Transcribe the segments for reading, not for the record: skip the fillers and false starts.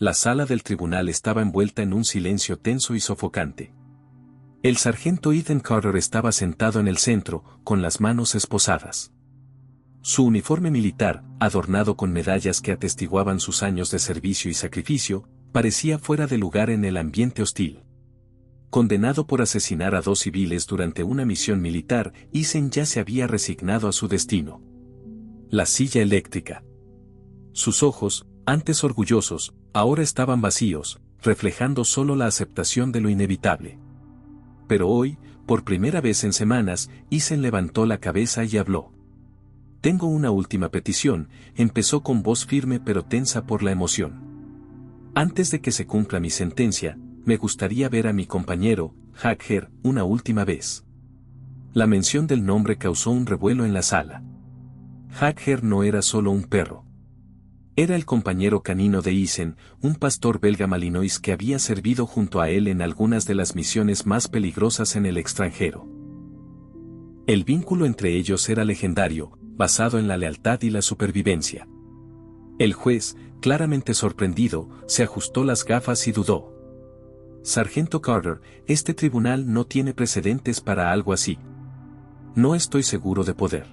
La sala del tribunal estaba envuelta en un silencio tenso y sofocante. El sargento Ethan Carter estaba sentado en el centro, con las manos esposadas. Su uniforme militar, adornado con medallas que atestiguaban sus años de servicio y sacrificio, parecía fuera de lugar en el ambiente hostil. Condenado por asesinar a 2 civiles durante una misión militar, Eason ya se había resignado a su destino. La silla eléctrica. Sus ojos, antes orgullosos, ahora estaban vacíos, reflejando solo la aceptación de lo inevitable. Pero hoy, por primera vez en semanas, Eason levantó la cabeza y habló. «Tengo una última petición», empezó con voz firme pero tensa por la emoción. «Antes de que se cumpla mi sentencia, me gustaría ver a mi compañero, Hacker, una última vez». La mención del nombre causó un revuelo en la sala. Hacker no era solo un perro. Era el compañero canino de Eason, un pastor belga malinois que había servido junto a él en algunas de las misiones más peligrosas en el extranjero. El vínculo entre ellos era legendario, basado en la lealtad y la supervivencia. El juez, claramente sorprendido, se ajustó las gafas y dudó. «Sargento Carter, este tribunal no tiene precedentes para algo así. No estoy seguro de poder».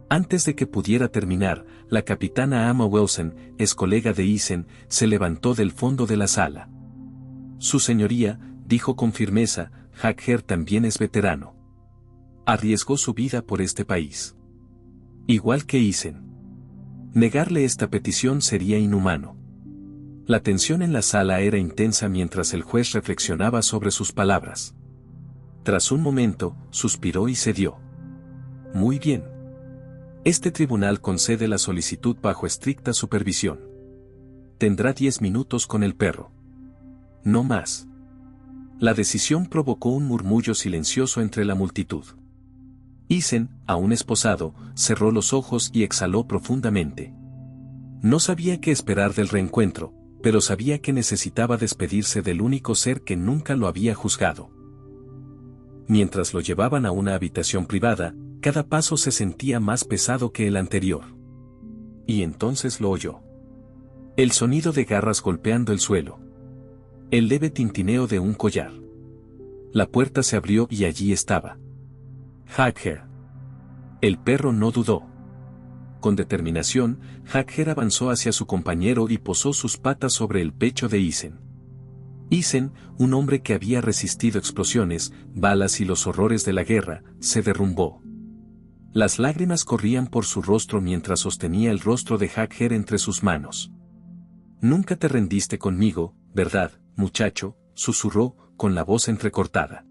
Antes de que pudiera terminar, la capitana Amma Wilson, ex colega de Eason, se levantó del fondo de la sala. «Su señoría», dijo con firmeza, «Hacker también es veterano. Arriesgó su vida por este país. Igual que Eason. Negarle esta petición sería inhumano». La tensión en la sala era intensa mientras el juez reflexionaba sobre sus palabras. Tras un momento, suspiró y cedió. «Muy bien. Este tribunal concede la solicitud bajo estricta supervisión. Tendrá 10 minutos con el perro. No más». La decisión provocó un murmullo silencioso entre la multitud. Eason, aún esposado, cerró los ojos y exhaló profundamente. No sabía qué esperar del reencuentro, pero sabía que necesitaba despedirse del único ser que nunca lo había juzgado. Mientras lo llevaban a una habitación privada, cada paso se sentía más pesado que el anterior. Y entonces lo oyó. El sonido de garras golpeando el suelo. El leve tintineo de un collar. La puerta se abrió y allí estaba Hacker. El perro no dudó. Con determinación, Hacker avanzó hacia su compañero y posó sus patas sobre el pecho de Eason. Eason, un hombre que había resistido explosiones, balas y los horrores de la guerra, se derrumbó. Las lágrimas corrían por su rostro mientras sostenía el rostro de Hacker entre sus manos. «Nunca te rendiste conmigo, ¿verdad, muchacho?», susurró, con la voz entrecortada.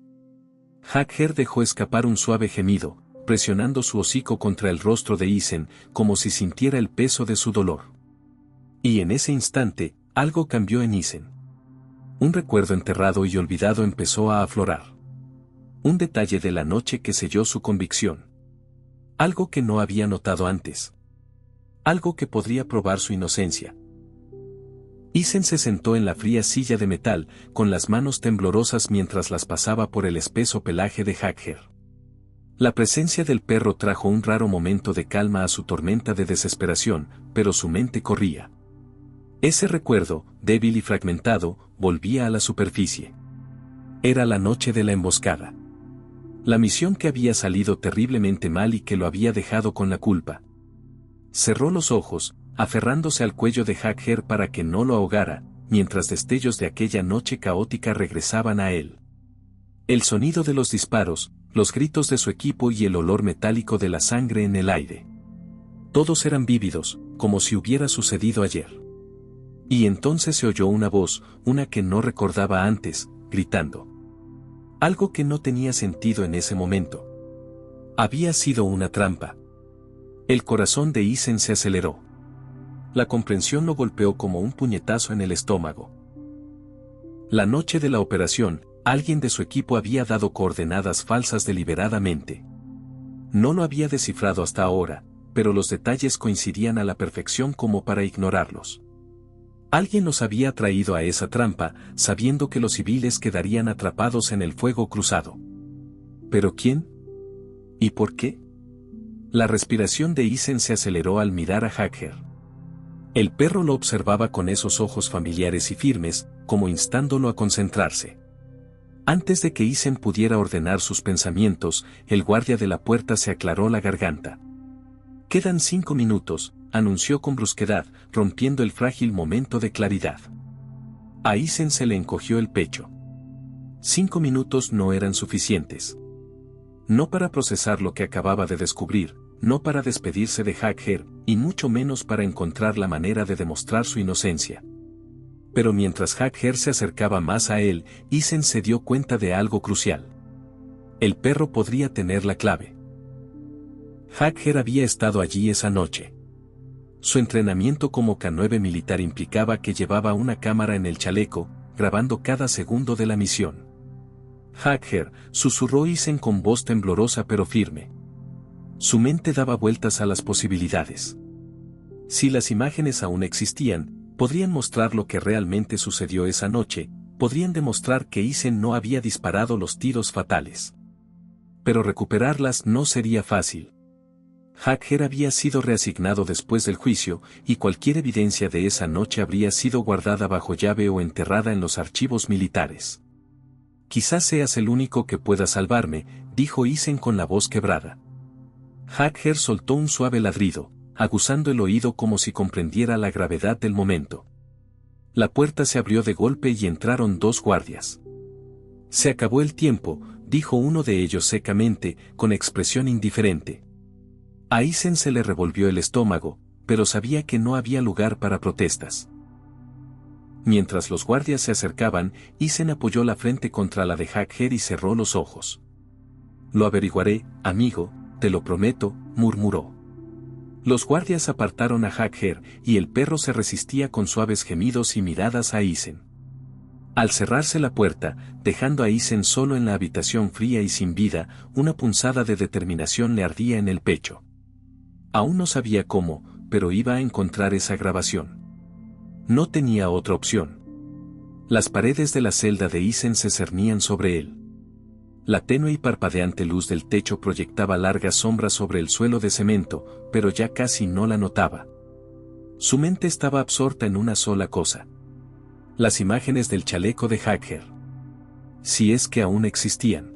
Hacker dejó escapar un suave gemido, presionando su hocico contra el rostro de Eason, como si sintiera el peso de su dolor. Y en ese instante, algo cambió en Eason. Un recuerdo enterrado y olvidado empezó a aflorar. Un detalle de la noche que selló su convicción. Algo que no había notado antes. Algo que podría probar su inocencia. Eason se sentó en la fría silla de metal, con las manos temblorosas mientras las pasaba por el espeso pelaje de Hacker. La presencia del perro trajo un raro momento de calma a su tormenta de desesperación, pero su mente corría. Ese recuerdo, débil y fragmentado, volvía a la superficie. Era la noche de la emboscada. La misión que había salido terriblemente mal y que lo había dejado con la culpa. Cerró los ojos, aferrándose al cuello de Hacker para que no lo ahogara, mientras destellos de aquella noche caótica regresaban a él. El sonido de los disparos, los gritos de su equipo y el olor metálico de la sangre en el aire. Todos eran vívidos, como si hubiera sucedido ayer. Y entonces se oyó una voz, una que no recordaba antes, gritando. Algo que no tenía sentido en ese momento. Había sido una trampa. El corazón de Eason se aceleró. La comprensión lo golpeó como un puñetazo en el estómago. La noche de la operación, alguien de su equipo había dado coordenadas falsas deliberadamente. No lo había descifrado hasta ahora, pero los detalles coincidían a la perfección como para ignorarlos. Alguien los había traído a esa trampa, sabiendo que los civiles quedarían atrapados en el fuego cruzado. ¿Pero quién? ¿Y por qué? La respiración de Eason se aceleró al mirar a Hacker. El perro lo observaba con esos ojos familiares y firmes, como instándolo a concentrarse. Antes de que Ethan pudiera ordenar sus pensamientos, el guardia de la puerta se aclaró la garganta. «Quedan 5 minutos», anunció con brusquedad, rompiendo el frágil momento de claridad. A Ethan se le encogió el pecho. 5 minutos no eran suficientes. No para procesar lo que acababa de descubrir, no para despedirse de Hacker, y mucho menos para encontrar la manera de demostrar su inocencia. Pero mientras Hacker se acercaba más a él, Ethan se dio cuenta de algo crucial. El perro podría tener la clave. Hacker había estado allí esa noche. Su entrenamiento como K9 militar implicaba que llevaba una cámara en el chaleco, grabando cada segundo de la misión. «Hacker», susurró Ethan con voz temblorosa pero firme. Su mente daba vueltas a las posibilidades. Si las imágenes aún existían, podrían mostrar lo que realmente sucedió esa noche, podrían demostrar que Ethan no había disparado los tiros fatales. Pero recuperarlas no sería fácil. Hacker había sido reasignado después del juicio, y cualquier evidencia de esa noche habría sido guardada bajo llave o enterrada en los archivos militares. «Quizás seas el único que pueda salvarme», dijo Ethan con la voz quebrada. Hacker soltó un suave ladrido, aguzando el oído como si comprendiera la gravedad del momento. La puerta se abrió de golpe y entraron 2 guardias. «Se acabó el tiempo», dijo uno de ellos secamente, con expresión indiferente. A Ethan se le revolvió el estómago, pero sabía que no había lugar para protestas. Mientras los guardias se acercaban, Ethan apoyó la frente contra la de Hacker y cerró los ojos. «Lo averiguaré, amigo, te lo prometo», murmuró. Los guardias apartaron a Hacker, y el perro se resistía con suaves gemidos y miradas a Ethan. Al cerrarse la puerta, dejando a Ethan solo en la habitación fría y sin vida, una punzada de determinación le ardía en el pecho. Aún no sabía cómo, pero iba a encontrar esa grabación. No tenía otra opción. Las paredes de la celda de Ethan se cernían sobre él. La tenue y parpadeante luz del techo proyectaba largas sombras sobre el suelo de cemento, pero ya casi no la notaba. Su mente estaba absorta en una sola cosa. Las imágenes del chaleco de Hacker. Si es que aún existían.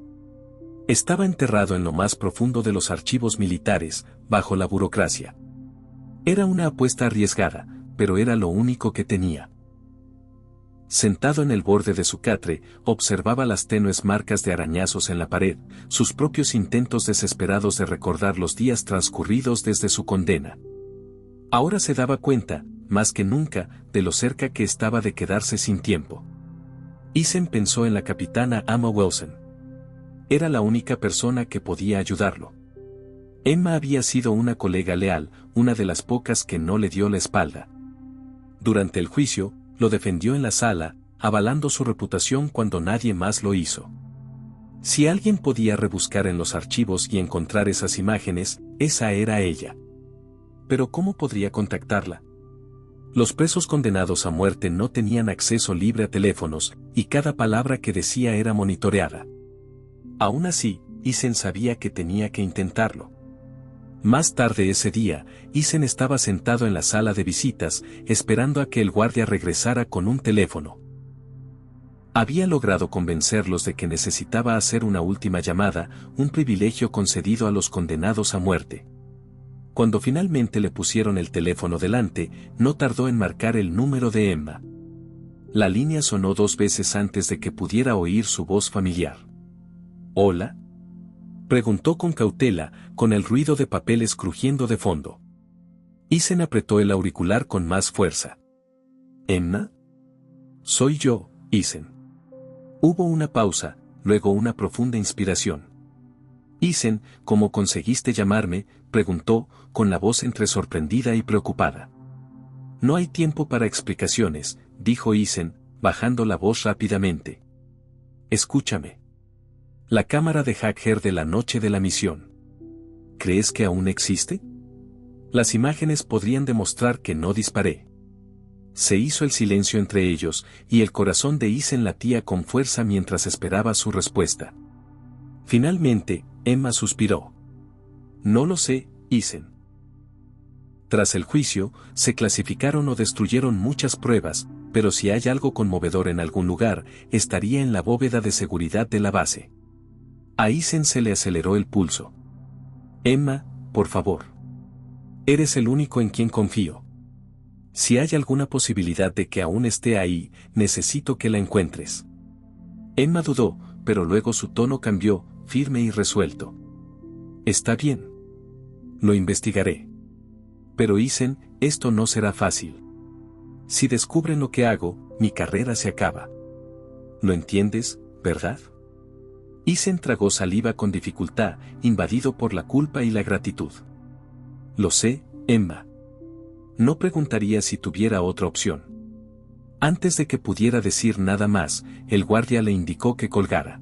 Estaba enterrado en lo más profundo de los archivos militares, bajo la burocracia. Era una apuesta arriesgada, pero era lo único que tenía. Sentado en el borde de su catre, observaba las tenues marcas de arañazos en la pared, sus propios intentos desesperados de recordar los días transcurridos desde su condena. Ahora se daba cuenta, más que nunca, de lo cerca que estaba de quedarse sin tiempo. Ethan pensó en la capitana Emma Wilson. Era la única persona que podía ayudarlo. Emma había sido una colega leal, una de las pocas que no le dio la espalda. Durante el juicio, lo defendió en la sala, avalando su reputación cuando nadie más lo hizo. Si alguien podía rebuscar en los archivos y encontrar esas imágenes, esa era ella. Pero ¿cómo podría contactarla? Los presos condenados a muerte no tenían acceso libre a teléfonos, y cada palabra que decía era monitoreada. Aún así, Ethan sabía que tenía que intentarlo. Más tarde ese día, Ethan estaba sentado en la sala de visitas, esperando a que el guardia regresara con un teléfono. Había logrado convencerlos de que necesitaba hacer una última llamada, un privilegio concedido a los condenados a muerte. Cuando finalmente le pusieron el teléfono delante, no tardó en marcar el número de Emma. La línea sonó 2 veces antes de que pudiera oír su voz familiar. «¿Hola?», preguntó con cautela, con el ruido de papeles crujiendo de fondo. Ethan apretó el auricular con más fuerza. «¿Emma?». «Soy yo, Ethan». Hubo una pausa, luego una profunda inspiración. «Ethan, ¿cómo conseguiste llamarme?», preguntó, con la voz entre sorprendida y preocupada. «No hay tiempo para explicaciones», dijo Ethan, bajando la voz rápidamente. «Escúchame. La cámara de Hacker de la noche de la misión. ¿Crees que aún existe? Las imágenes podrían demostrar que no disparé». Se hizo el silencio entre ellos, y el corazón de Ethan latía con fuerza mientras esperaba su respuesta. Finalmente, Emma suspiró. «No lo sé, Ethan». Tras el juicio, se clasificaron o destruyeron muchas pruebas, pero si hay algo conmovedor en algún lugar, estaría en la bóveda de seguridad de la base. A Eisen se le aceleró el pulso. Emma, por favor. Eres el único en quien confío. Si hay alguna posibilidad de que aún esté ahí, necesito que la encuentres. Emma dudó, pero luego su tono cambió, firme y resuelto. Está bien. Lo investigaré. Pero Eisen, esto no será fácil. Si descubren lo que hago, mi carrera se acaba. ¿Lo entiendes, verdad? Eisen tragó saliva con dificultad, invadido por la culpa y la gratitud. Lo sé, Emma. No preguntaría si tuviera otra opción. Antes de que pudiera decir nada más, el guardia le indicó que colgara.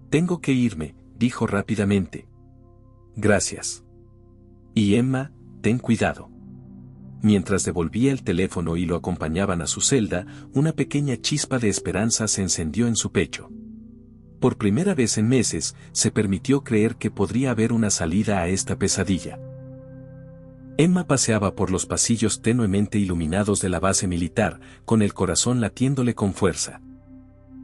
Tengo que irme, dijo rápidamente. Gracias. Y Emma, ten cuidado. Mientras devolvía el teléfono y lo acompañaban a su celda, una pequeña chispa de esperanza se encendió en su pecho. Por primera vez en meses, se permitió creer que podría haber una salida a esta pesadilla. Emma paseaba por los pasillos tenuemente iluminados de la base militar, con el corazón latiéndole con fuerza.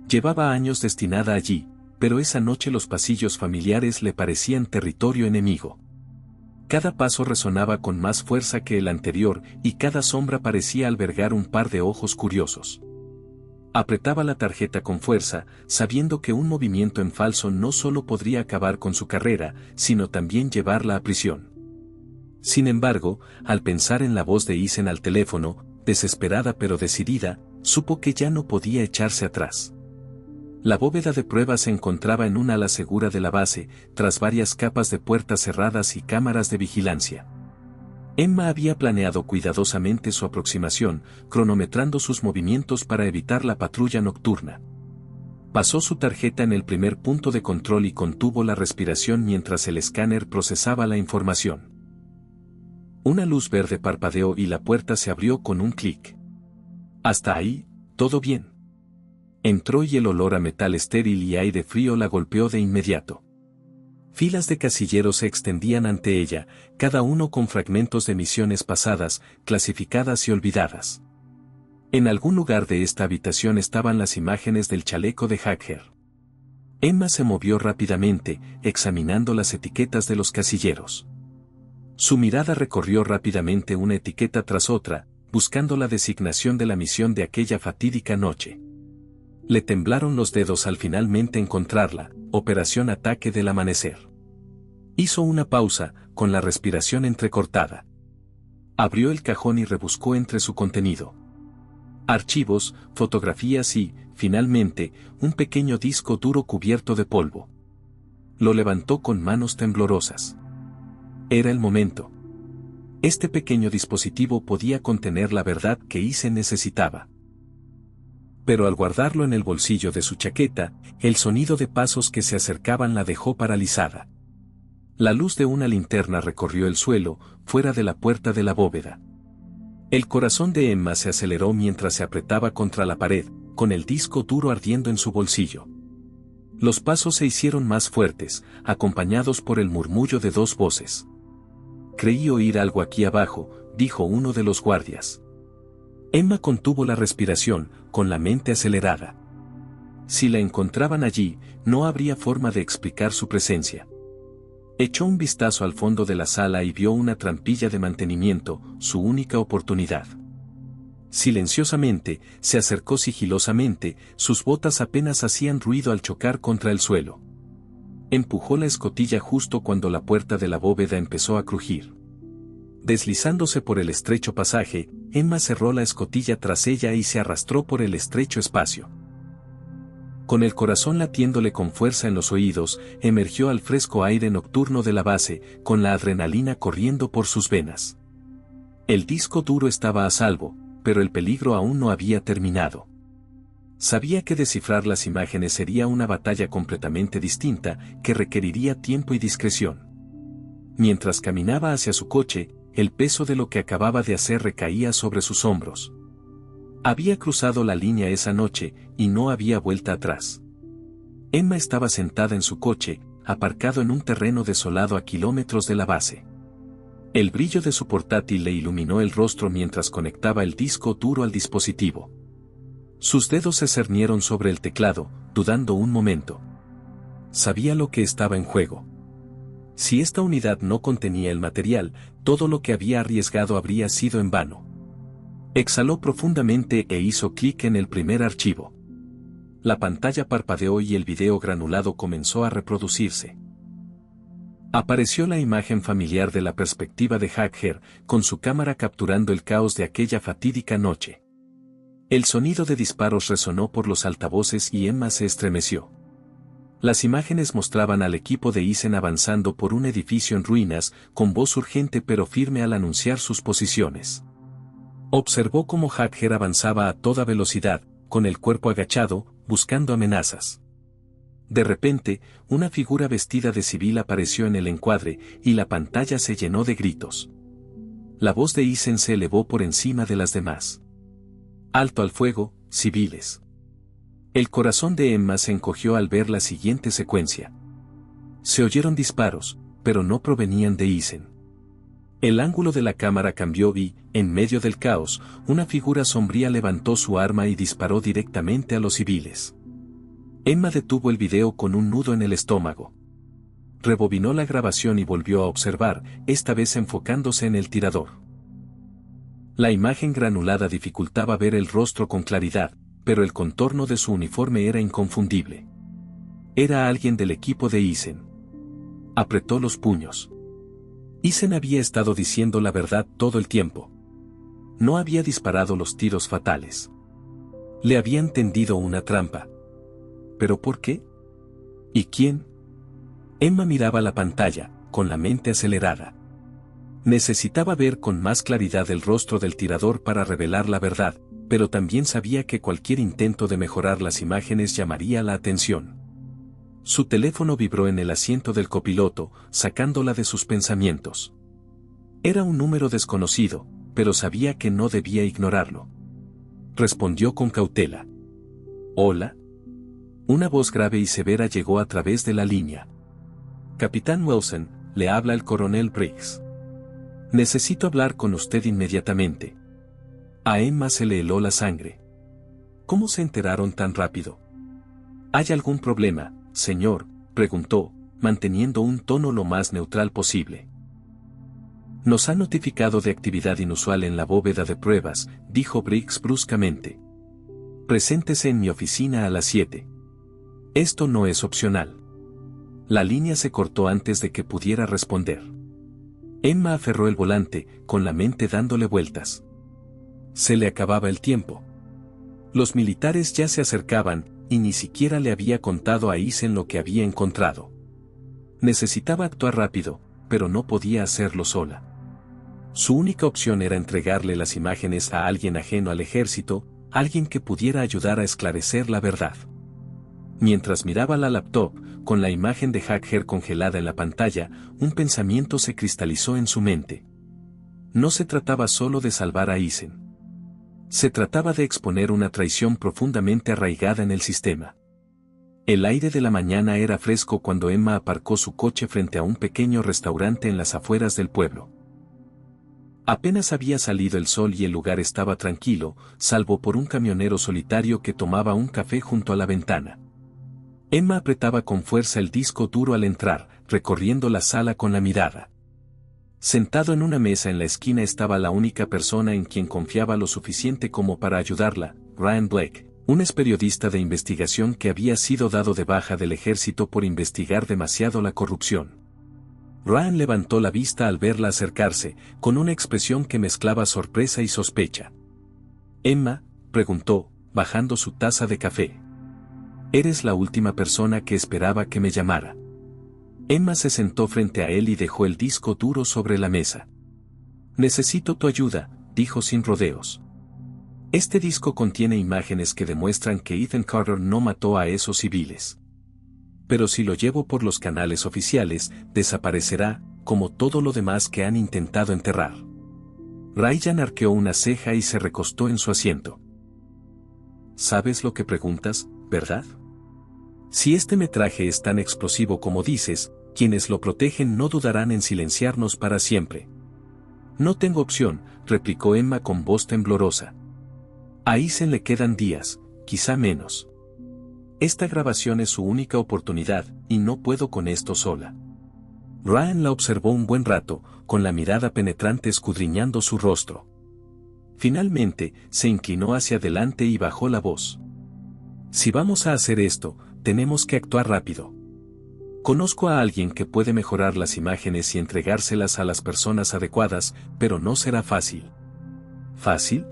Llevaba años destinada allí, pero esa noche los pasillos familiares le parecían territorio enemigo. Cada paso resonaba con más fuerza que el anterior y cada sombra parecía albergar un par de ojos curiosos. Apretaba la tarjeta con fuerza, sabiendo que un movimiento en falso no solo podría acabar con su carrera, sino también llevarla a prisión. Sin embargo, al pensar en la voz de Eisen al teléfono, desesperada pero decidida, supo que ya no podía echarse atrás. La bóveda de pruebas se encontraba en un ala segura de la base, tras varias capas de puertas cerradas y cámaras de vigilancia. Emma había planeado cuidadosamente su aproximación, cronometrando sus movimientos para evitar la patrulla nocturna. Pasó su tarjeta en el primer punto de control y contuvo la respiración mientras el escáner procesaba la información. Una luz verde parpadeó y la puerta se abrió con un clic. Hasta ahí, todo bien. Entró y el olor a metal estéril y aire frío la golpeó de inmediato. Filas de casilleros se extendían ante ella, cada uno con fragmentos de misiones pasadas, clasificadas y olvidadas. En algún lugar de esta habitación estaban las imágenes del chaleco de Hacker. Emma se movió rápidamente, examinando las etiquetas de los casilleros. Su mirada recorrió rápidamente una etiqueta tras otra, buscando la designación de la misión de aquella fatídica noche. Le temblaron los dedos al finalmente encontrarla, Operación Ataque del Amanecer. Hizo una pausa, con la respiración entrecortada. Abrió el cajón y rebuscó entre su contenido. Archivos, fotografías y, finalmente, un pequeño disco duro cubierto de polvo. Lo levantó con manos temblorosas. Era el momento. Este pequeño dispositivo podía contener la verdad que Eisen necesitaba. Pero al guardarlo en el bolsillo de su chaqueta, el sonido de pasos que se acercaban la dejó paralizada. La luz de una linterna recorrió el suelo, fuera de la puerta de la bóveda. El corazón de Emma se aceleró mientras se apretaba contra la pared, con el disco duro ardiendo en su bolsillo. Los pasos se hicieron más fuertes, acompañados por el murmullo de dos voces. Creí oír algo aquí abajo, dijo uno de los guardias. Emma contuvo la respiración, con la mente acelerada. Si la encontraban allí, no habría forma de explicar su presencia. Echó un vistazo al fondo de la sala y vio una trampilla de mantenimiento, su única oportunidad. Silenciosamente, se acercó sigilosamente, sus botas apenas hacían ruido al chocar contra el suelo. Empujó la escotilla justo cuando la puerta de la bóveda empezó a crujir. Deslizándose por el estrecho pasaje, Emma cerró la escotilla tras ella y se arrastró por el estrecho espacio. Con el corazón latiéndole con fuerza en los oídos, emergió al fresco aire nocturno de la base, con la adrenalina corriendo por sus venas. El disco duro estaba a salvo, pero el peligro aún no había terminado. Sabía que descifrar las imágenes sería una batalla completamente distinta, que requeriría tiempo y discreción. Mientras caminaba hacia su coche, el peso de lo que acababa de hacer recaía sobre sus hombros. Había cruzado la línea esa noche, y no había vuelta atrás. Emma estaba sentada en su coche, aparcado en un terreno desolado a kilómetros de la base. El brillo de su portátil le iluminó el rostro mientras conectaba el disco duro al dispositivo. Sus dedos se cernieron sobre el teclado, dudando un momento. Sabía lo que estaba en juego. Si esta unidad no contenía el material, todo lo que había arriesgado habría sido en vano. Exhaló profundamente e hizo clic en el primer archivo. La pantalla parpadeó y el video granulado comenzó a reproducirse. Apareció la imagen familiar de la perspectiva de Hacker, con su cámara capturando el caos de aquella fatídica noche. El sonido de disparos resonó por los altavoces y Emma se estremeció. Las imágenes mostraban al equipo de Eisen avanzando por un edificio en ruinas, con voz urgente pero firme al anunciar sus posiciones. Observó cómo Hacker avanzaba a toda velocidad, con el cuerpo agachado, buscando amenazas. De repente, una figura vestida de civil apareció en el encuadre, y la pantalla se llenó de gritos. La voz de Eisen se elevó por encima de las demás. «Alto al fuego, civiles». El corazón de Emma se encogió al ver la siguiente secuencia. Se oyeron disparos, pero no provenían de Eisen. El ángulo de la cámara cambió y, en medio del caos, una figura sombría levantó su arma y disparó directamente a los civiles. Emma detuvo el video con un nudo en el estómago. Rebobinó la grabación y volvió a observar, esta vez enfocándose en el tirador. La imagen granulada dificultaba ver el rostro con claridad, pero el contorno de su uniforme era inconfundible. Era alguien del equipo de Eisen. Apretó los puños. Eisen había estado diciendo la verdad todo el tiempo. No había disparado los tiros fatales. Le habían tendido una trampa. ¿Pero por qué? ¿Y quién? Emma miraba la pantalla, con la mente acelerada. Necesitaba ver con más claridad el rostro del tirador para revelar la verdad, pero también sabía que cualquier intento de mejorar las imágenes llamaría la atención. Su teléfono vibró en el asiento del copiloto, sacándola de sus pensamientos. Era un número desconocido, pero sabía que no debía ignorarlo. Respondió con cautela. «Hola». Una voz grave y severa llegó a través de la línea. «Capitán Wilson, le habla el coronel Briggs. Necesito hablar con usted inmediatamente». A Emma se le heló la sangre. ¿Cómo se enteraron tan rápido? ¿Hay algún problema, señor?, preguntó, manteniendo un tono lo más neutral posible. Nos ha notificado de actividad inusual en la bóveda de pruebas, dijo Briggs bruscamente. Preséntese en mi oficina a las 7. Esto no es opcional. La línea se cortó antes de que pudiera responder. Emma aferró el volante, con la mente dándole vueltas. Se le acababa el tiempo. Los militares ya se acercaban, y ni siquiera le había contado a Eisen lo que había encontrado. Necesitaba actuar rápido, pero no podía hacerlo sola. Su única opción era entregarle las imágenes a alguien ajeno al ejército, alguien que pudiera ayudar a esclarecer la verdad. Mientras miraba la laptop, con la imagen de Hacker congelada en la pantalla, un pensamiento se cristalizó en su mente. No se trataba solo de salvar a Eisen. Se trataba de exponer una traición profundamente arraigada en el sistema. El aire de la mañana era fresco cuando Emma aparcó su coche frente a un pequeño restaurante en las afueras del pueblo. Apenas había salido el sol y el lugar estaba tranquilo, salvo por un camionero solitario que tomaba un café junto a la ventana. Emma apretaba con fuerza el disco duro al entrar, recorriendo la sala con la mirada. Sentado en una mesa en la esquina estaba la única persona en quien confiaba lo suficiente como para ayudarla, Ryan Blake, un ex periodista de investigación que había sido dado de baja del ejército por investigar demasiado la corrupción. Ryan levantó la vista al verla acercarse, con una expresión que mezclaba sorpresa y sospecha. «Emma», preguntó, bajando su taza de café. «Eres la última persona que esperaba que me llamara». Emma se sentó frente a él y dejó el disco duro sobre la mesa. «Necesito tu ayuda», dijo sin rodeos. «Este disco contiene imágenes que demuestran que Ethan Carter no mató a esos civiles. Pero si lo llevo por los canales oficiales, desaparecerá, como todo lo demás que han intentado enterrar». Ryan arqueó una ceja y se recostó en su asiento. «¿Sabes lo que preguntas, verdad? Si este metraje es tan explosivo como dices, quienes lo protegen no dudarán en silenciarnos para siempre». No tengo opción, replicó Emma con voz temblorosa. A Ethan le quedan días, quizá menos. Esta grabación es su única oportunidad, y no puedo con esto sola. Ryan la observó un buen rato, con la mirada penetrante escudriñando su rostro. Finalmente, se inclinó hacia adelante y bajó la voz. Si vamos a hacer esto, tenemos que actuar rápido. Conozco a alguien que puede mejorar las imágenes y entregárselas a las personas adecuadas, pero no será fácil. ¿Fácil?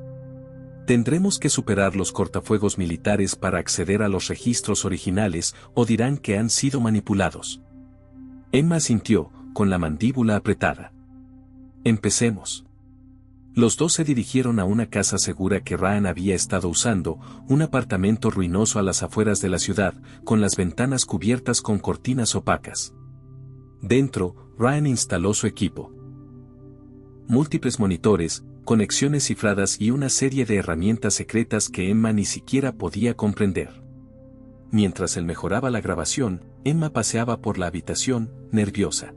Tendremos que superar los cortafuegos militares para acceder a los registros originales, o dirán que han sido manipulados. Emma asintió, con la mandíbula apretada. Empecemos. Los dos se dirigieron a una casa segura que Ryan había estado usando, un apartamento ruinoso a las afueras de la ciudad, con las ventanas cubiertas con cortinas opacas. Dentro, Ryan instaló su equipo. Múltiples monitores, conexiones cifradas y una serie de herramientas secretas que Emma ni siquiera podía comprender. Mientras él mejoraba la grabación, Emma paseaba por la habitación, nerviosa.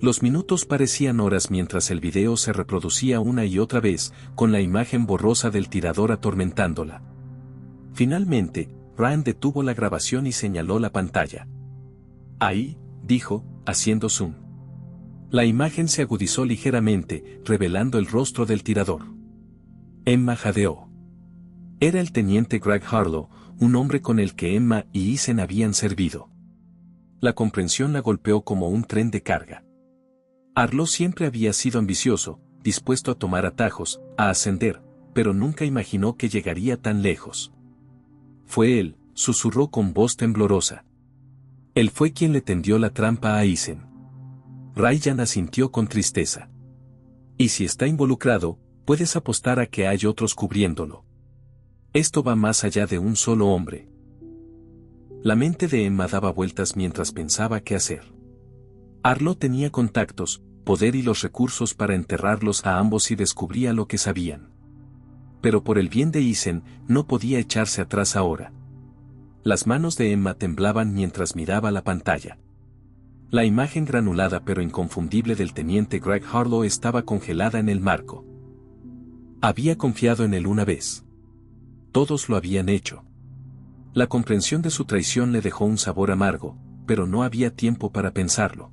Los minutos parecían horas mientras el video se reproducía una y otra vez, con la imagen borrosa del tirador atormentándola. Finalmente, Ryan detuvo la grabación y señaló la pantalla. Ahí, dijo, haciendo zoom. La imagen se agudizó ligeramente, revelando el rostro del tirador. Emma jadeó. Era el teniente Greg Harlow, un hombre con el que Emma y Ethan habían servido. La comprensión la golpeó como un tren de carga. Harlow siempre había sido ambicioso, dispuesto a tomar atajos, a ascender, pero nunca imaginó que llegaría tan lejos. Fue él, susurró con voz temblorosa. Él fue quien le tendió la trampa a Ethan. Ryan asintió con tristeza. Y si está involucrado, puedes apostar a que hay otros cubriéndolo. Esto va más allá de un solo hombre. La mente de Emma daba vueltas mientras pensaba qué hacer. Harlow tenía contactos, poder y los recursos para enterrarlos a ambos si descubría lo que sabían. Pero por el bien de Ethan, no podía echarse atrás ahora. Las manos de Emma temblaban mientras miraba la pantalla. La imagen granulada pero inconfundible del teniente Greg Harlow estaba congelada en el marco. Había confiado en él una vez. Todos lo habían hecho. La comprensión de su traición le dejó un sabor amargo, pero no había tiempo para pensarlo.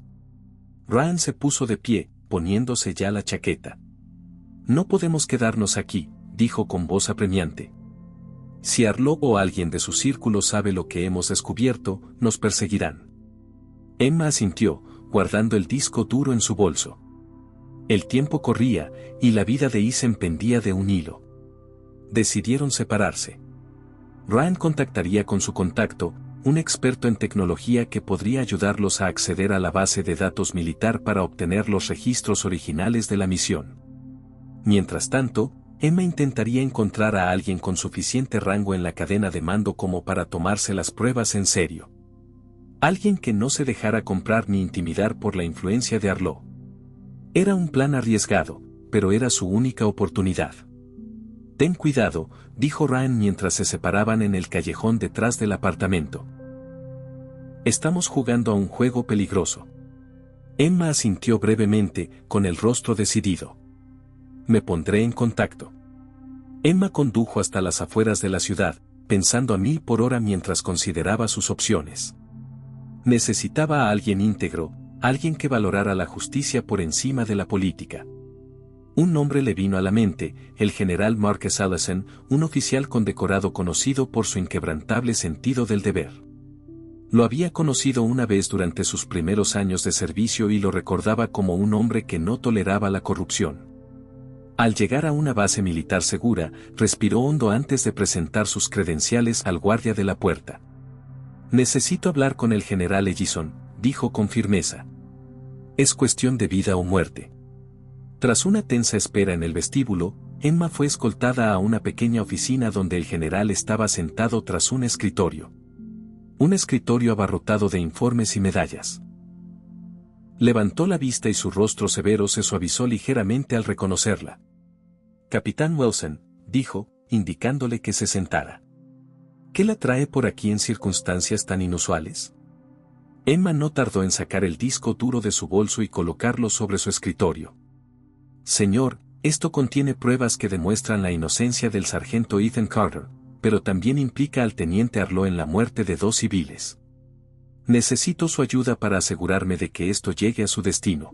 Ryan se puso de pie, poniéndose ya la chaqueta. No podemos quedarnos aquí, dijo con voz apremiante. Si Harlow o alguien de su círculo sabe lo que hemos descubierto, nos perseguirán. Emma asintió, guardando el disco duro en su bolso. El tiempo corría, y la vida de Ethan pendía de un hilo. Decidieron separarse. Ryan contactaría con su contacto, un experto en tecnología que podría ayudarlos a acceder a la base de datos militar para obtener los registros originales de la misión. Mientras tanto, Emma intentaría encontrar a alguien con suficiente rango en la cadena de mando como para tomarse las pruebas en serio. Alguien que no se dejara comprar ni intimidar por la influencia de Harlow. Era un plan arriesgado, pero era su única oportunidad. Ten cuidado, dijo Ryan mientras se separaban en el callejón detrás del apartamento. Estamos jugando a un juego peligroso. Emma asintió brevemente, con el rostro decidido. Me pondré en contacto. Emma condujo hasta las afueras de la ciudad, pensando a 1000 por hora mientras consideraba sus opciones. Necesitaba a alguien íntegro, alguien que valorara la justicia por encima de la política. Un nombre le vino a la mente, el general Marcus Allison, un oficial condecorado conocido por su inquebrantable sentido del deber. Lo había conocido una vez durante sus primeros años de servicio y lo recordaba como un hombre que no toleraba la corrupción. Al llegar a una base militar segura, respiró hondo antes de presentar sus credenciales al guardia de la puerta. Necesito hablar con el general Ellison, dijo con firmeza. Es cuestión de vida o muerte. Tras una tensa espera en el vestíbulo, Emma fue escoltada a una pequeña oficina donde el general estaba sentado tras un escritorio. Un escritorio abarrotado de informes y medallas. Levantó la vista y su rostro severo se suavizó ligeramente al reconocerla. Capitán Wilson, dijo, indicándole que se sentara. ¿Qué la trae por aquí en circunstancias tan inusuales? Emma no tardó en sacar el disco duro de su bolso y colocarlo sobre su escritorio. Señor, esto contiene pruebas que demuestran la inocencia del sargento Ethan Carter, pero también implica al teniente Arlo en la muerte de 2 civiles. Necesito su ayuda para asegurarme de que esto llegue a su destino.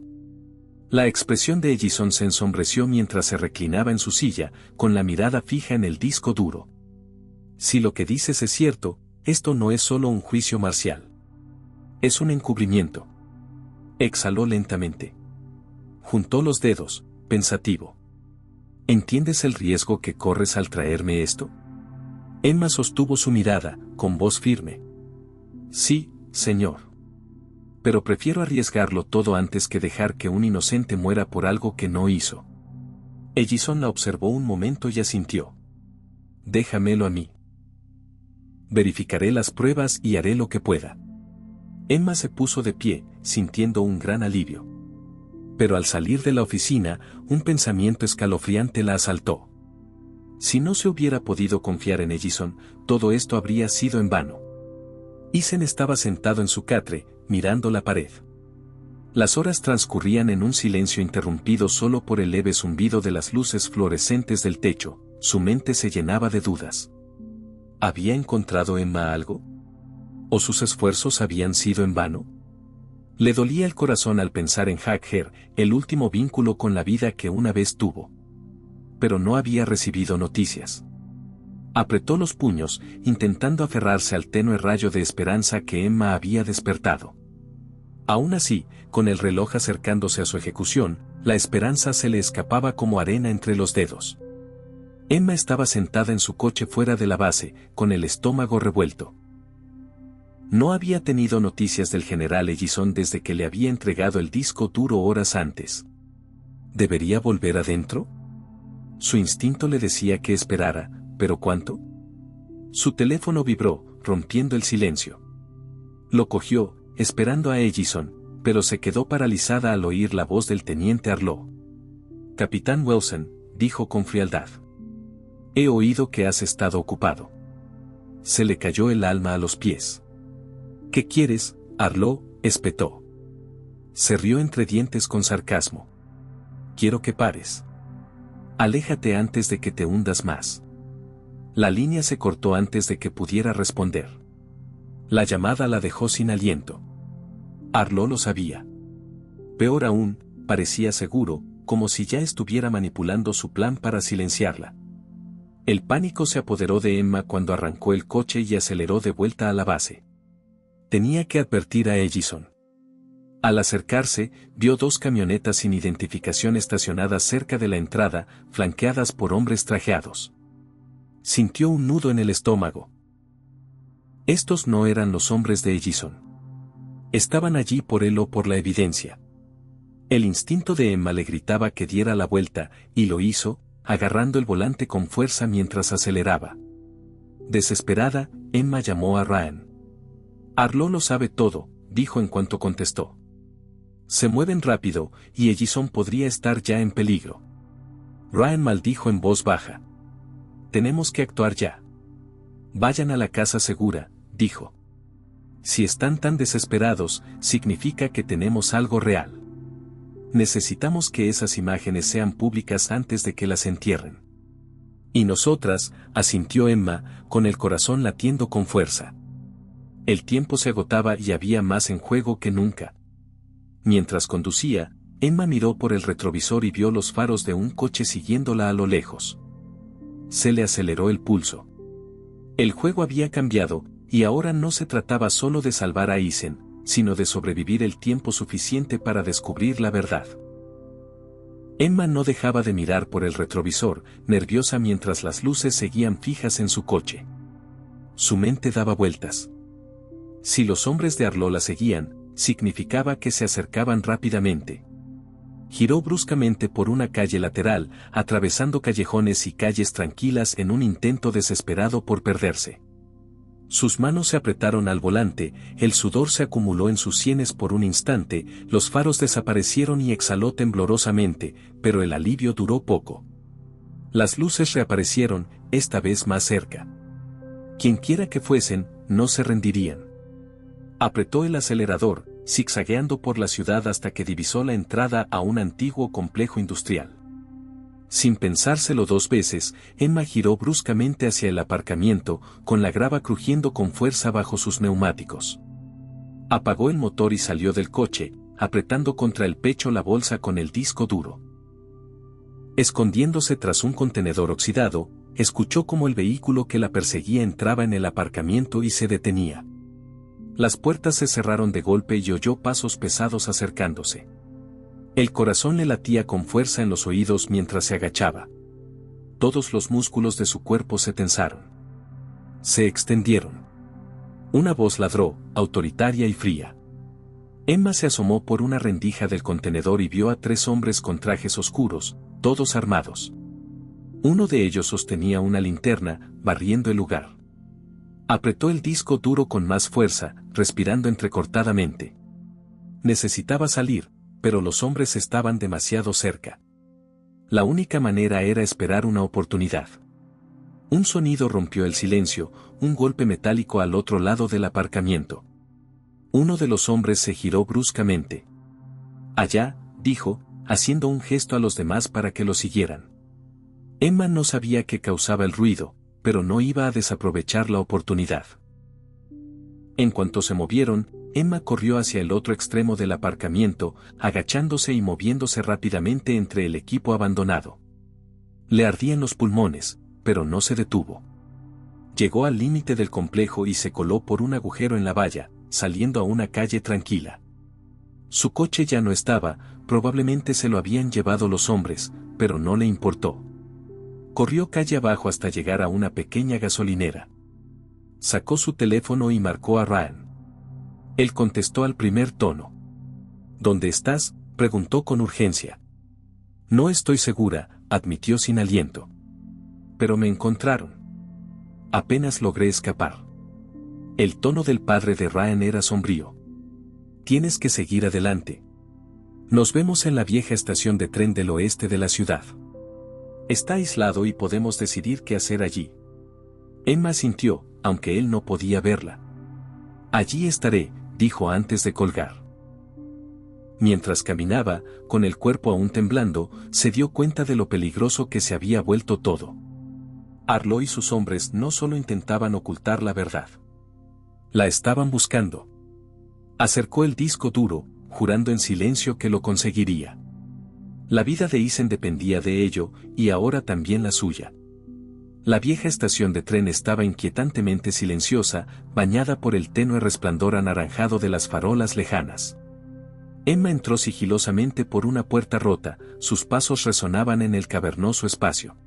La expresión de Ellison se ensombreció mientras se reclinaba en su silla, con la mirada fija en el disco duro. Si lo que dices es cierto, esto no es solo un juicio marcial. Es un encubrimiento. Exhaló lentamente. Juntó los dedos, pensativo. ¿Entiendes el riesgo que corres al traerme esto? Emma sostuvo su mirada, con voz firme. Sí, señor. Pero prefiero arriesgarlo todo antes que dejar que un inocente muera por algo que no hizo. Ellison la observó un momento y asintió. Déjamelo a mí. Verificaré las pruebas y haré lo que pueda. Emma se puso de pie, sintiendo un gran alivio. Pero al salir de la oficina, un pensamiento escalofriante la asaltó. Si no se hubiera podido confiar en Ellison, todo esto habría sido en vano. Ethan estaba sentado en su catre, mirando la pared. Las horas transcurrían en un silencio interrumpido solo por el leve zumbido de las luces fluorescentes del techo. Su mente se llenaba de dudas. ¿Había encontrado Emma algo? ¿O sus esfuerzos habían sido en vano? Le dolía el corazón al pensar en Hacker, el último vínculo con la vida que una vez tuvo. Pero no había recibido noticias. Apretó los puños, intentando aferrarse al tenue rayo de esperanza que Emma había despertado. Aún así, con el reloj acercándose a su ejecución, la esperanza se le escapaba como arena entre los dedos. Emma estaba sentada en su coche fuera de la base, con el estómago revuelto. No había tenido noticias del general Ellison desde que le había entregado el disco duro horas antes. ¿Debería volver adentro? Su instinto le decía que esperara, ¿pero cuánto? Su teléfono vibró, rompiendo el silencio. Lo cogió, esperando a Ellison, pero se quedó paralizada al oír la voz del teniente Arlo. Capitán Wilson, dijo con frialdad. He oído que has estado ocupado. Se le cayó el alma a los pies. ¿Qué quieres, Arlo?, espetó. Se rió entre dientes con sarcasmo. Quiero que pares. Aléjate antes de que te hundas más. La línea se cortó antes de que pudiera responder. La llamada la dejó sin aliento. Arlo lo sabía. Peor aún, parecía seguro, como si ya estuviera manipulando su plan para silenciarla. El pánico se apoderó de Emma cuando arrancó el coche y aceleró de vuelta a la base. Tenía que advertir a Ellison. Al acercarse, vio 2 camionetas sin identificación estacionadas cerca de la entrada, flanqueadas por hombres trajeados. Sintió un nudo en el estómago. Estos no eran los hombres de Ellison. Estaban allí por él o por la evidencia. El instinto de Emma le gritaba que diera la vuelta, y lo hizo, agarrando el volante con fuerza mientras aceleraba. Desesperada, Emma llamó a Ryan. Arlo lo sabe todo, dijo en cuanto contestó. Se mueven rápido, y Ellison podría estar ya en peligro. Ryan maldijo en voz baja. Tenemos que actuar ya. Vayan a la casa segura, dijo. Si están tan desesperados, significa que tenemos algo real. Necesitamos que esas imágenes sean públicas antes de que las entierren. Y nosotras, asintió Emma, con el corazón latiendo con fuerza. El tiempo se agotaba y había más en juego que nunca. Mientras conducía, Emma miró por el retrovisor y vio los faros de un coche siguiéndola a lo lejos. Se le aceleró el pulso. El juego había cambiado, y ahora no se trataba solo de salvar a Ethan, sino de sobrevivir el tiempo suficiente para descubrir la verdad. Emma no dejaba de mirar por el retrovisor, nerviosa mientras las luces seguían fijas en su coche. Su mente daba vueltas. Si los hombres de Arlo la seguían, significaba que se acercaban rápidamente. Giró bruscamente por una calle lateral, atravesando callejones y calles tranquilas en un intento desesperado por perderse. Sus manos se apretaron al volante, el sudor se acumuló en sus sienes por un instante, los faros desaparecieron y exhaló temblorosamente, pero el alivio duró poco. Las luces reaparecieron, esta vez más cerca. Quienquiera que fuesen, no se rendirían. Apretó el acelerador, zigzagueando por la ciudad hasta que divisó la entrada a un antiguo complejo industrial. Sin pensárselo dos veces, Emma giró bruscamente hacia el aparcamiento, con la grava crujiendo con fuerza bajo sus neumáticos. Apagó el motor y salió del coche, apretando contra el pecho la bolsa con el disco duro. Escondiéndose tras un contenedor oxidado, escuchó cómo el vehículo que la perseguía entraba en el aparcamiento y se detenía. Las puertas se cerraron de golpe y oyó pasos pesados acercándose. El corazón le latía con fuerza en los oídos mientras se agachaba. Todos los músculos de su cuerpo se tensaron. Se extendieron. Una voz ladró, autoritaria y fría. Emma se asomó por una rendija del contenedor y vio a 3 hombres con trajes oscuros, todos armados. Uno de ellos sostenía una linterna, barriendo el lugar. Apretó el disco duro con más fuerza, respirando entrecortadamente. Necesitaba salir, pero los hombres estaban demasiado cerca. La única manera era esperar una oportunidad. Un sonido rompió el silencio, un golpe metálico al otro lado del aparcamiento. Uno de los hombres se giró bruscamente. «Allá», dijo, haciendo un gesto a los demás para que lo siguieran. Emma no sabía qué causaba el ruido, pero no iba a desaprovechar la oportunidad. En cuanto se movieron, Emma corrió hacia el otro extremo del aparcamiento, agachándose y moviéndose rápidamente entre el equipo abandonado. Le ardían los pulmones, pero no se detuvo. Llegó al límite del complejo y se coló por un agujero en la valla, saliendo a una calle tranquila. Su coche ya no estaba, probablemente se lo habían llevado los hombres, pero no le importó. Corrió calle abajo hasta llegar a una pequeña gasolinera. Sacó su teléfono y marcó a Ryan. Él contestó al primer tono. «¿Dónde estás?», preguntó con urgencia. «No estoy segura», admitió sin aliento. «Pero me encontraron. Apenas logré escapar». El tono del padre de Ryan era sombrío. «Tienes que seguir adelante. Nos vemos en la vieja estación de tren del oeste de la ciudad. Está aislado y podemos decidir qué hacer allí». Emma asintió, aunque él no podía verla. «Allí estaré», dijo antes de colgar. Mientras caminaba, con el cuerpo aún temblando, se dio cuenta de lo peligroso que se había vuelto todo. Arlo y sus hombres no solo intentaban ocultar la verdad. La estaban buscando. Acercó el disco duro, jurando en silencio que lo conseguiría. La vida de Isen dependía de ello, y ahora también la suya. La vieja estación de tren estaba inquietantemente silenciosa, bañada por el tenue resplandor anaranjado de las farolas lejanas. Emma entró sigilosamente por una puerta rota, sus pasos resonaban en el cavernoso espacio.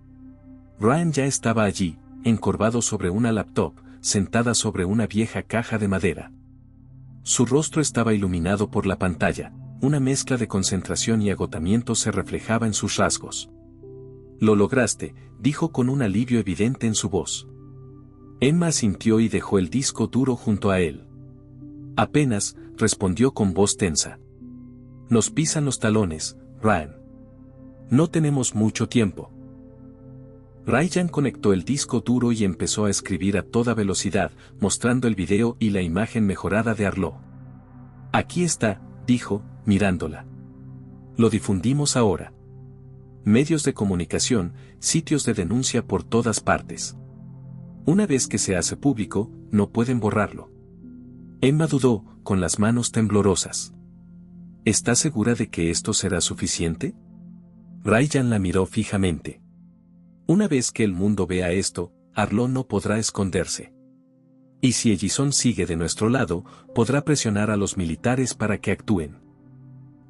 Ryan ya estaba allí, encorvado sobre una laptop, sentada sobre una vieja caja de madera. Su rostro estaba iluminado por la pantalla, una mezcla de concentración y agotamiento se reflejaba en sus rasgos. «Lo lograste», dijo con un alivio evidente en su voz. Emma asintió y dejó el disco duro junto a él. «Apenas», respondió con voz tensa. «Nos pisan los talones, Ryan. No tenemos mucho tiempo». Ryan conectó el disco duro y empezó a escribir a toda velocidad, mostrando el video y la imagen mejorada de Arlo. «Aquí está», dijo, mirándola. «Lo difundimos ahora. Medios de comunicación, sitios de denuncia por todas partes. Una vez que se hace público, no pueden borrarlo». Emma dudó, con las manos temblorosas. «¿Está segura de que esto será suficiente?». Ryan la miró fijamente. «Una vez que el mundo vea esto, Arlo no podrá esconderse. Y si Ellison sigue de nuestro lado, podrá presionar a los militares para que actúen».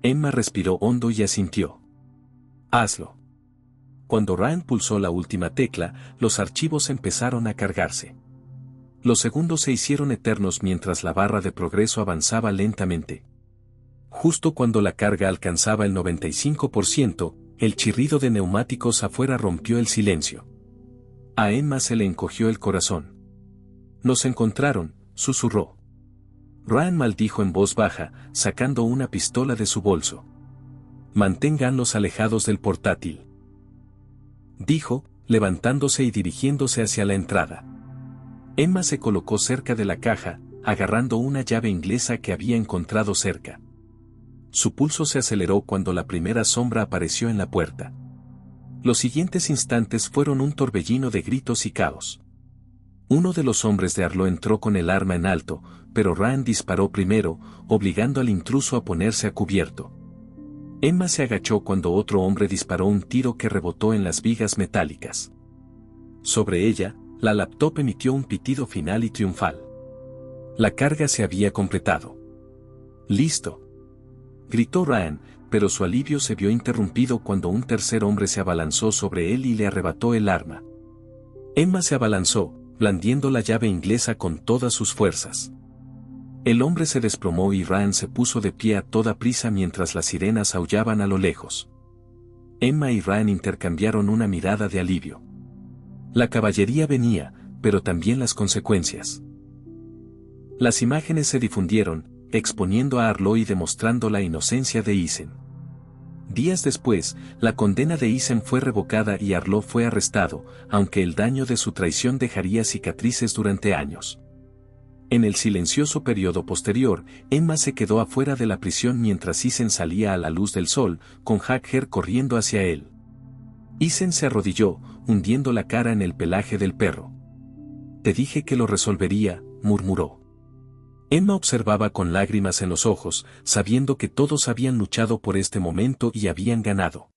Emma respiró hondo y asintió. «Hazlo». Cuando Ryan pulsó la última tecla, los archivos empezaron a cargarse. Los segundos se hicieron eternos mientras la barra de progreso avanzaba lentamente. Justo cuando la carga alcanzaba el 95%, el chirrido de neumáticos afuera rompió el silencio. A Emma se le encogió el corazón. «Nos encontraron», susurró. Ryan maldijo en voz baja, sacando una pistola de su bolso. «Manténganlos alejados del portátil», dijo, levantándose y dirigiéndose hacia la entrada. Emma se colocó cerca de la caja, agarrando una llave inglesa que había encontrado cerca. Su pulso se aceleró cuando la primera sombra apareció en la puerta. Los siguientes instantes fueron un torbellino de gritos y caos. Uno de los hombres de Arlo entró con el arma en alto, pero Rand disparó primero, obligando al intruso a ponerse a cubierto. Emma se agachó cuando otro hombre disparó un tiro que rebotó en las vigas metálicas. Sobre ella, la laptop emitió un pitido final y triunfal. La carga se había completado. ¡Listo!, gritó Rand, pero su alivio se vio interrumpido cuando un tercer hombre se abalanzó sobre él y le arrebató el arma. Emma se abalanzó, blandiendo la llave inglesa con todas sus fuerzas. El hombre se desplomó y Rand se puso de pie a toda prisa mientras las sirenas aullaban a lo lejos. Emma y Rand intercambiaron una mirada de alivio. La caballería venía, pero también las consecuencias. Las imágenes se difundieron, exponiendo a Arlo y demostrando la inocencia de Isen. Días después, la condena de Isen fue revocada y Arlo fue arrestado, aunque el daño de su traición dejaría cicatrices durante años. En el silencioso periodo posterior, Emma se quedó afuera de la prisión mientras Isen salía a la luz del sol, con Hacker corriendo hacia él. Isen se arrodilló, hundiendo la cara en el pelaje del perro. «Te dije que lo resolvería», murmuró. Emma observaba con lágrimas en los ojos, sabiendo que todos habían luchado por este momento y habían ganado.